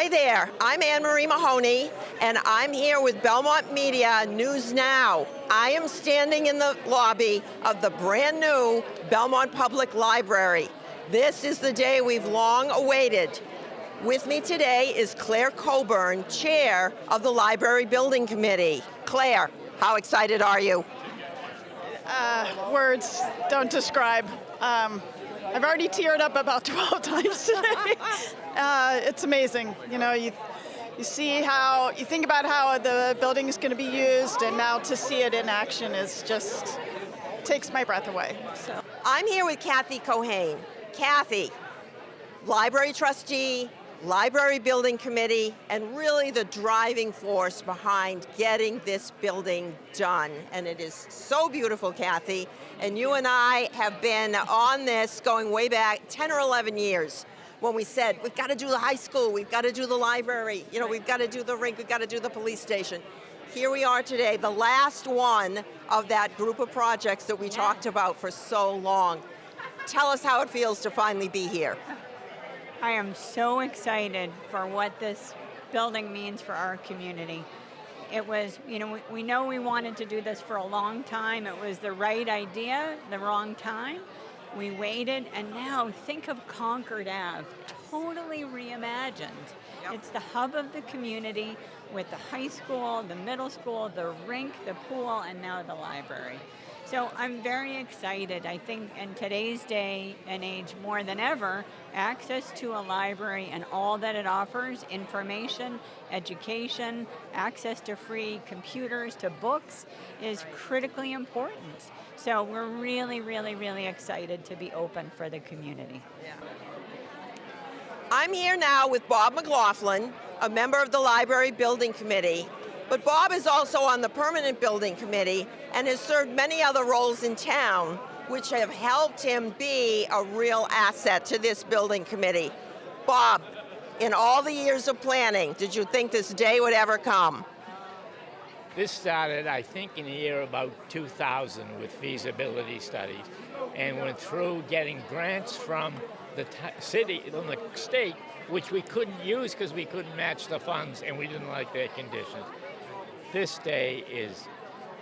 Hi there, I'm Anne Marie Mahoney, and I'm here with Belmont Media News Now. I am standing in the lobby of the brand new Belmont Public Library. This is the day we've long awaited. With me today is Claire Coburn, Chair of the Library Building Committee. Claire, how excited are you? Words don't describe. I've already teared up about 12 times today. It's amazing. You know, you see how, you think about how the building is going to be used, and now to see it in action is just, takes my breath away. So. I'm here with Kathy Cohane. Kathy, library trustee, Library Building Committee, and really the driving force behind getting this building done. And it is so beautiful, Kathy. And you and I have been on this going way back 10 or 11 years when we said, we've got to do the high school, we've got to do the library, you know, we've got to do the rink, we've got to do the police station. Here we are today, the last one of that group of projects that we talked about for so long. Tell us how it feels to finally be here. I am so excited for what this building means for our community. It was, you know, we know we wanted to do this for a long time. It was the right idea, the wrong time. We waited, and now think of Concord Ave, totally reimagined. Yep. It's the hub of the community with the high school, the middle school, the rink, the pool, and now the library. So I'm very excited. I think in today's day and age, more than ever, access to a library and all that it offers, information, education, access to free computers, to books, is critically important. So we're really, really, really excited to be open for the community. Yeah. I'm here now with Bob McLaughlin, a member of the Library Building Committee. But Bob is also on the Permanent Building Committee and has served many other roles in town, which have helped him be a real asset to this building committee. Bob, in all the years of planning, did you think this day would ever come? This started, I think, in the year about 2000 with feasibility studies, and went through getting grants from the city, from the state, which we couldn't use because we couldn't match the funds and we didn't like their conditions. This day is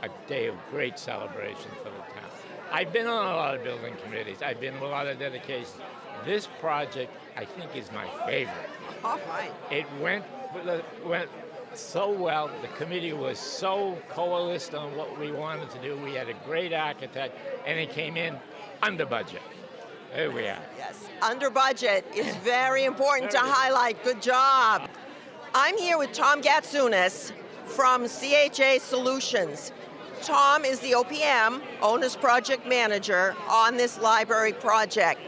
a day of great celebration for the town. I've been on a lot of building committees. I've been to a lot of dedications. This project, I think, is my favorite. All right. It went so well. The committee was so coalesced on what we wanted to do. We had a great architect, and it came in under budget. There we are. Yes, under budget is very important to highlight. Good job. I'm here with Tom Gatsounis from CHA Solutions. Tom is the OPM, Owner's Project Manager, on this library project.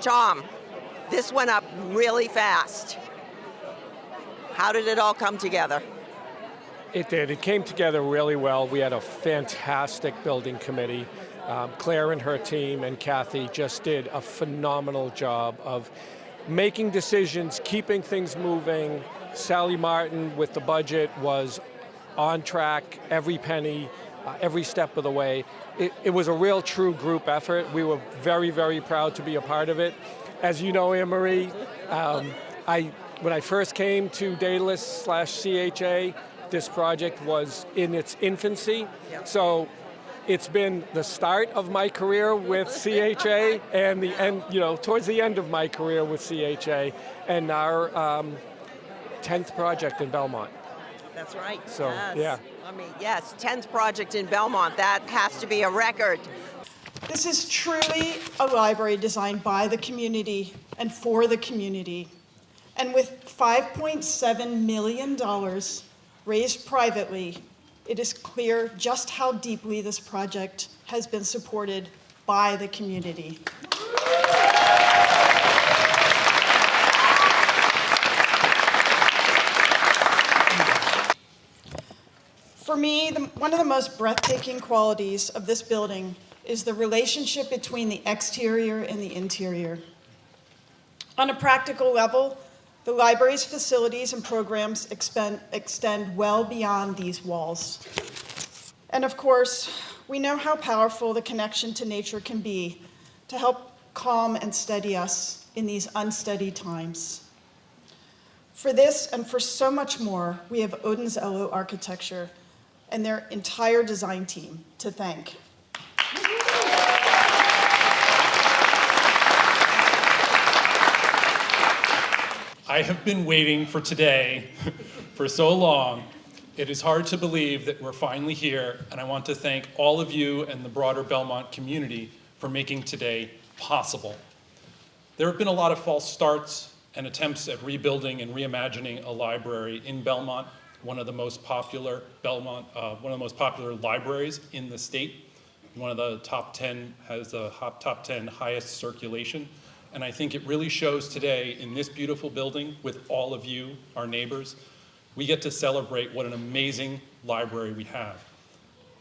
Tom, this went up really fast. How did it all come together? It did. It came together really well. We had a fantastic building committee. Claire and her team and Kathy just did a phenomenal job of making decisions, keeping things moving. Sally Martin with the budget was on track, every penny, every step of the way. It was a real true group effort. We were very, very proud to be a part of it. As you know, Anne-Marie, when I first came to Daedalus/CHA, this project was in its infancy. Yep. So it's been the start of my career with CHA and the end, you know, towards the end of my career with CHA, and our 10th project in Belmont. That's right. So, yes. Yeah. I mean, yes, 10th project in Belmont. That has to be a record. This is truly a library designed by the community and for the community. And with $5.7 million raised privately, it is clear just how deeply this project has been supported by the community. For me, one of the most breathtaking qualities of this building is the relationship between the exterior and the interior. On a practical level, the library's facilities and programs extend well beyond these walls. And of course, we know how powerful the connection to nature can be to help calm and steady us in these unsteady times. For this and for so much more, we have Odin's Elo Architecture and their entire design team to thank. I have been waiting for today for so long. It is hard to believe that we're finally here, and I want to thank all of you and the broader Belmont community for making today possible. There have been a lot of false starts and attempts at rebuilding and reimagining a library in Belmont, one of the most popular libraries in the state. One of the top 10 has the top 10 highest circulation. And I think it really shows today in this beautiful building with all of you, our neighbors, we get to celebrate what an amazing library we have.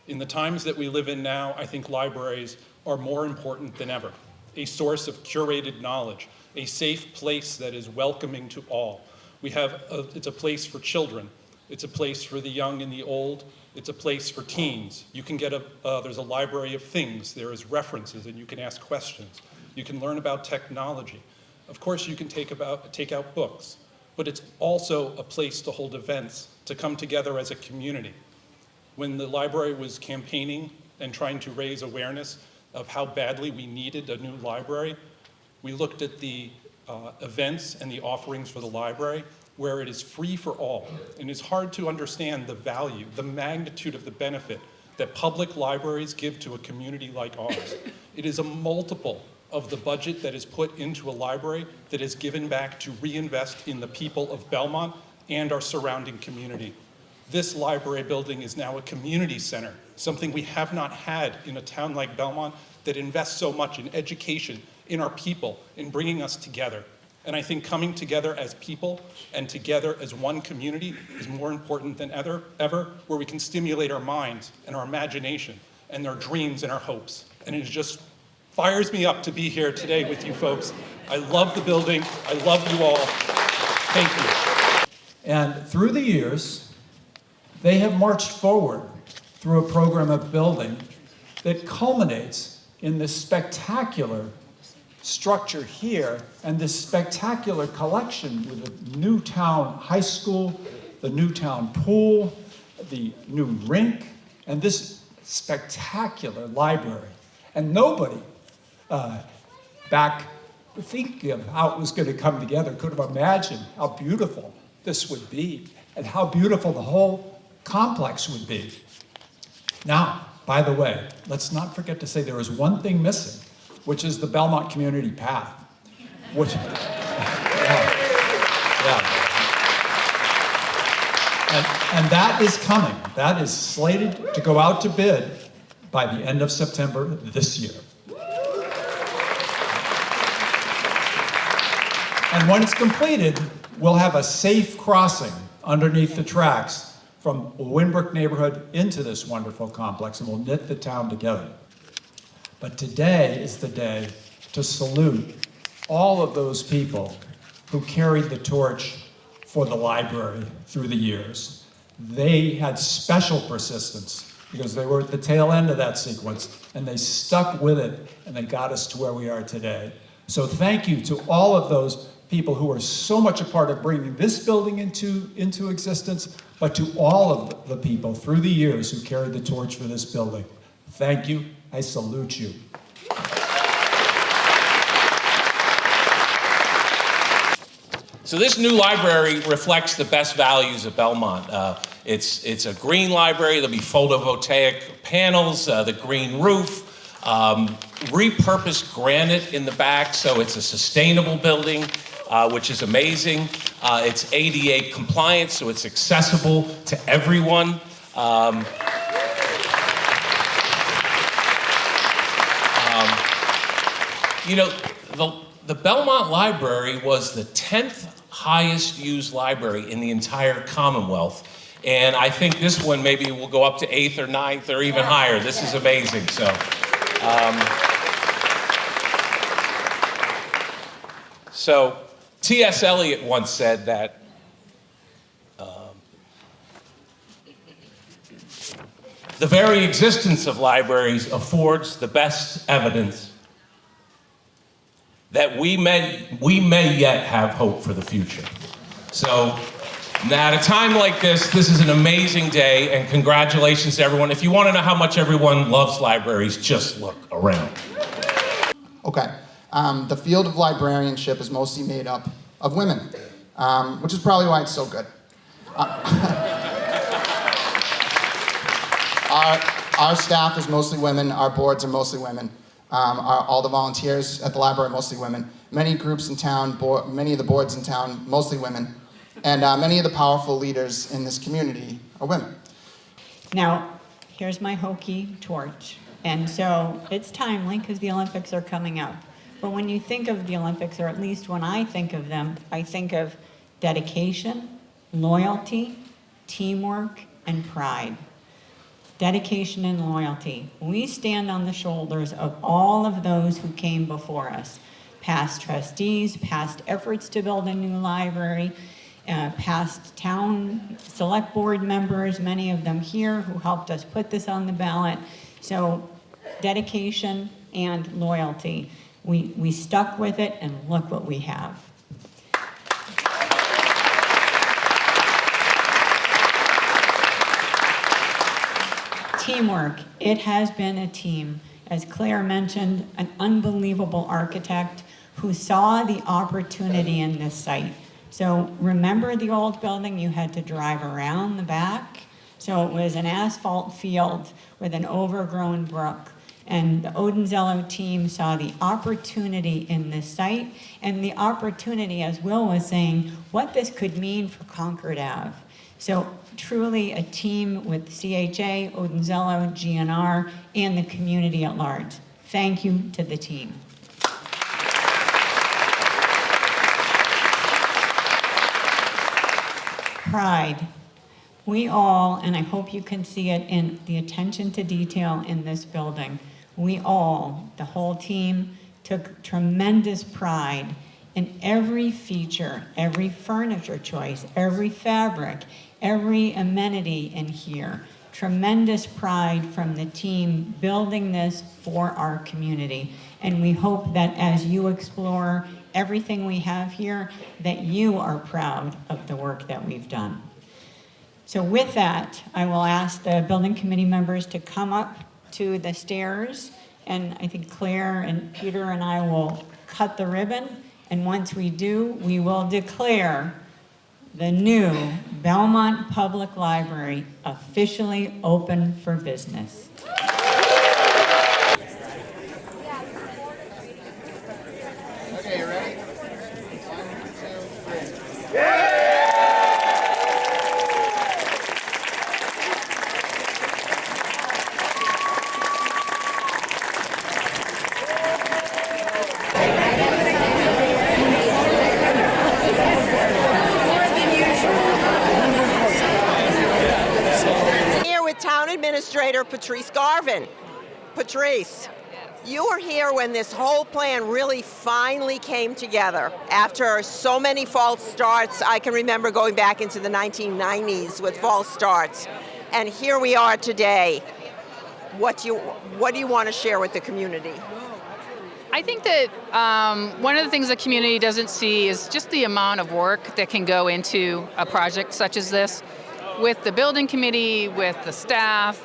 In the times that we live in now, I think libraries are more important than ever. A source of curated knowledge, a safe place that is welcoming to all. It's a place for children. It's a place for the young and the old. It's a place for teens. You can get there's a library of things. There is references and you can ask questions. You can learn about technology. Of course, you can take out books, but it's also a place to hold events, to come together as a community. When the library was campaigning and trying to raise awareness of how badly we needed a new library, we looked at the events and the offerings for the library where it is free for all. And it's hard to understand the value, the magnitude of the benefit that public libraries give to a community like ours. It is a multiple of the budget that is put into a library that is given back to reinvest in the people of Belmont and our surrounding community. This library building is now a community center, something we have not had in a town like Belmont that invests so much in education, in our people, in bringing us together. And I think coming together as people and together as one community is more important than ever, where we can stimulate our minds and our imagination and our dreams and our hopes. And it just fires me up to be here today with you folks. I love the building. I love you all. Thank you. And through the years, they have marched forward through a program of building that culminates in this spectacular structure here and this spectacular collection with the new town high school, the new town pool, the new rink, and this spectacular library. And nobody back thinking of how it was going to come together could have imagined how beautiful this would be and how beautiful the whole complex would be. Now, by the way, let's not forget to say there is one thing missing, which is the Belmont Community Path. Which, And that is coming. That is slated to go out to bid by the end of September this year. And when it's completed, we'll have a safe crossing underneath the tracks from Winbrook neighborhood into this wonderful complex, and we'll knit the town together. But today is the day to salute all of those people who carried the torch for the library through the years. They had special persistence because they were at the tail end of that sequence, and they stuck with it, and they got us to where we are today. So thank you to all of those people who are so much a part of bringing this building into existence, but to all of the people through the years who carried the torch for this building. Thank you. I salute you. So this new library reflects the best values of Belmont. It's a green library. There'll be photovoltaic panels, the green roof, repurposed granite in the back, so it's a sustainable building, which is amazing. It's ADA compliant, so it's accessible to everyone. You know, the Belmont Library was the 10th highest used library in the entire Commonwealth. And I think this one maybe will go up to 8th or 9th or even higher. This is amazing, so T.S. Eliot once said that the very existence of libraries affords the best evidence that we may yet have hope for the future. So now, at a time like this is an amazing day, and congratulations to everyone. If you want to know how much everyone loves libraries, just look around. Okay, the field of librarianship is mostly made up of women, which is probably why it's so good. Our staff is mostly women, our boards are mostly women. All the volunteers at the library are mostly women. Many groups in town, many of the boards in town, mostly women. And many of the powerful leaders in this community are women. Now, here's my hokey torch. And so it's timely because the Olympics are coming up. But when you think of the Olympics, or at least when I think of them, I think of dedication, loyalty, teamwork, and pride. Dedication and loyalty. We stand on the shoulders of all of those who came before us. Past trustees, past efforts to build a new library, past town select board members, many of them here who helped us put this on the ballot. So dedication and loyalty. We stuck with it, and look what we have. Teamwork. It has been a team. As Claire mentioned, an unbelievable architect who saw the opportunity in this site. So remember the old building? You had to drive around the back. So it was an asphalt field with an overgrown brook. And the Odenzello team saw the opportunity in this site and the opportunity, as Will was saying, what this could mean for Concord Ave. So truly a team with CHA, Odenzello, GNR, and the community at large. Thank you to the team. Pride. We all, and I hope you can see it in the attention to detail in this building, we all, the whole team, took tremendous pride in every feature, every furniture choice, every fabric, every amenity in here. Tremendous pride from the team building this for our community. And we hope that as you explore everything we have here, that you are proud of the work that we've done. So with that, I will ask the building committee members to come up to the stairs, and I think Claire and Peter and I will cut the ribbon, and once we do, we will declare the new Belmont Public Library officially open for business. Okay, you ready? 1, 2, 3. Town Administrator Patrice Garvin. Patrice, you were here when this whole plan really finally came together. After so many false starts, I can remember going back into the 1990s with false starts. And here we are today. What do you want to share with the community? I think that one of the things the community doesn't see is just the amount of work that can go into a project such as this. With the building committee, with the staff,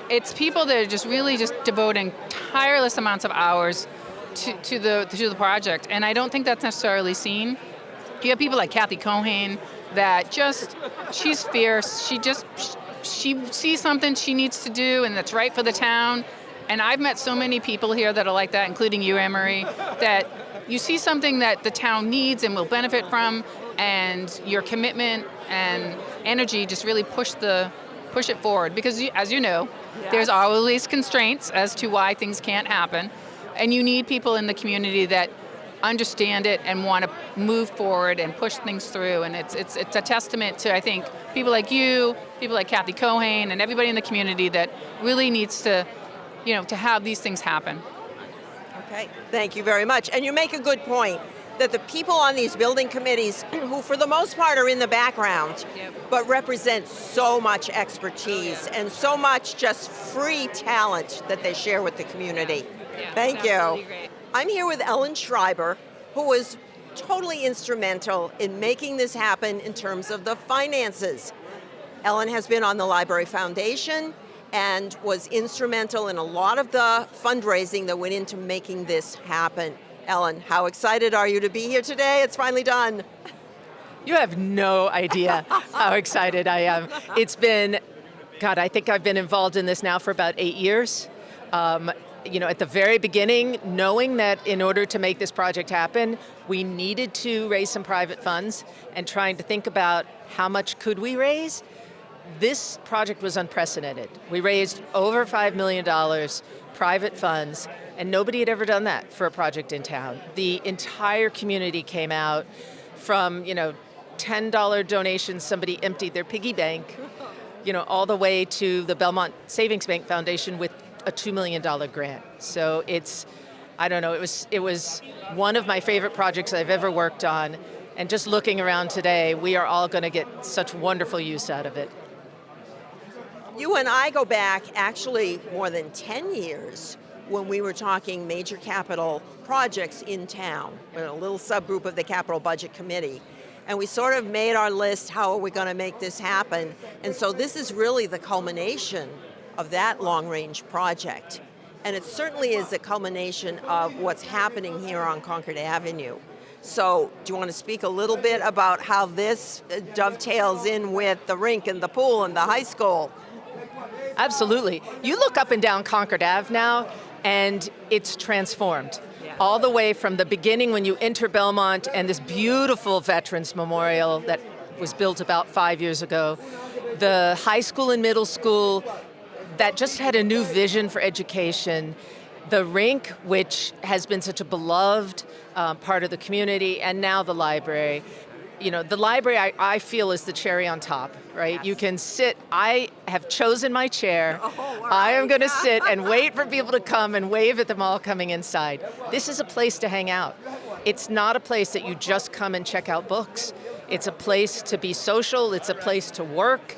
it's people that are just really just devoting tireless amounts of hours to the project, and I don't think that's necessarily seen. You have people like Kathy Cohane that she's fierce. She sees something she needs to do, and that's right for the town. And I've met so many people here that are like that, including you, Anne-Marie, that you see something that the town needs and will benefit from, and your commitment and energy just really push it forward. Because as you know, there's always constraints as to why things can't happen, and you need people in the community that understand it and want to move forward and push things through. And it's a testament to, I think, people like you, people like Kathy Cohane, and everybody in the community that really needs to have these things happen. Okay, thank you very much. And you make a good point that the people on these building committees, who for the most part are in the background, but represent so much expertise and so much just free talent that they share with the community. Thank you. Great. I'm here with Ellen Schreiber, who was totally instrumental in making this happen in terms of the finances. Ellen has been on the Library Foundation and was instrumental in a lot of the fundraising that went into making this happen. Ellen, how excited are you to be here today? It's finally done. You have no idea how excited I am. It's been, God, I think I've been involved in this now for about 8 years. At the very beginning, knowing that in order to make this project happen, we needed to raise some private funds and trying to think about how much could we raise. This project was unprecedented. We raised over $5 million, private funds, and nobody had ever done that for a project in town. The entire community came out from, $10 donations, somebody emptied their piggy bank, all the way to the Belmont Savings Bank Foundation with a $2 million grant. So it was one of my favorite projects I've ever worked on. And just looking around today, we are all going to get such wonderful use out of it. You and I go back actually more than 10 years when we were talking major capital projects in town. We're a little subgroup of the Capital Budget Committee. And we sort of made our list, how are we going to make this happen? And so this is really the culmination of that long-range project. And it certainly is the culmination of what's happening here on Concord Avenue. So do you want to speak a little bit about how this dovetails in with the rink and the pool and the high school? Absolutely. You look up and down Concord Ave now, and it's transformed. All the way from the beginning when you enter Belmont and this beautiful Veterans Memorial that was built about 5 years ago, the high school and middle school that just had a new vision for education, the rink, which has been such a beloved part of the community, and now the library. The library, I feel, is the cherry on top, right? Yes. You can sit, I have chosen my chair. I am going to sit and wait for people to come and wave at them all coming inside. This is a place to hang out. It's not a place that you just come and check out books. It's a place to be social, it's a place to work.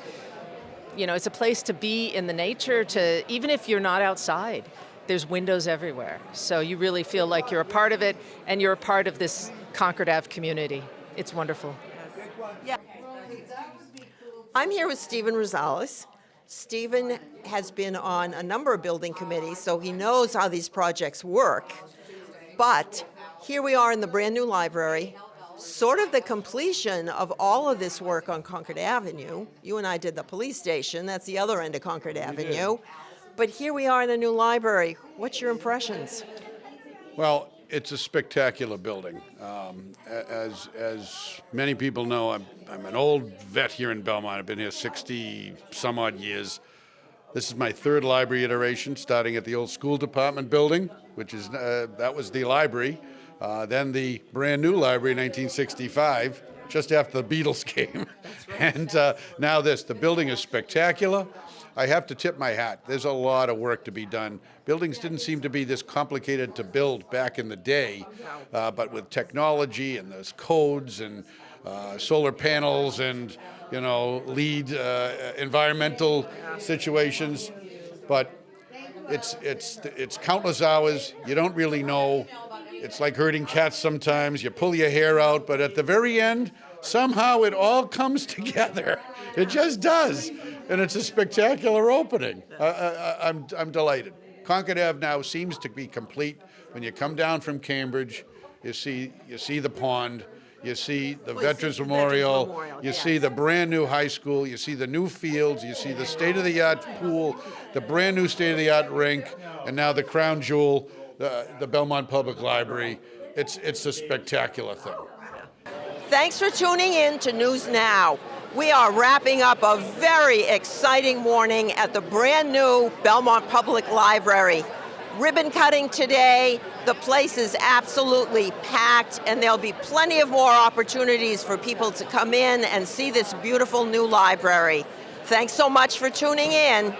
It's a place to be in the nature, even if you're not outside, there's windows everywhere. So you really feel like you're a part of it, and you're a part of this Concord Ave community. It's wonderful. Yeah. I'm here with Stephen Rosales. Stephen has been on a number of building committees, so he knows how these projects work. But here we are in the brand new library, sort of the completion of all of this work on Concord Avenue. You and I did the police station, that's the other end of Concord Avenue. But here we are in a new library. What's your impressions? Well, it's a spectacular building. As many people know, I'm an old vet here in Belmont. I've been here 60 some odd years. This is my third library iteration, starting at the old school department building, which is that was the library. Then the brand new library in 1965, just after the Beatles came. Right. And now this. The building is spectacular. I have to tip my hat. There's a lot of work to be done. Buildings didn't seem to be this complicated to build back in the day, but with technology and those codes and solar panels and LEED environmental situations, but it's countless hours. You don't really know. It's like herding cats sometimes. You pull your hair out, but at the very end, somehow it all comes together. It just does. And it's a spectacular opening. I'm delighted. Concord Ave now seems to be complete. When you come down from Cambridge, you see the pond, you see the Veterans Memorial, you see the brand new high school, you see the new fields, you see the state-of-the-art pool, the brand new state-of-the-art rink, and now the crown jewel, the Belmont Public Library. It's a spectacular thing. Thanks for tuning in to News Now. We are wrapping up a very exciting morning at the brand new Belmont Public Library. Ribbon cutting today. The place is absolutely packed, and there'll be plenty of more opportunities for people to come in and see this beautiful new library. Thanks so much for tuning in.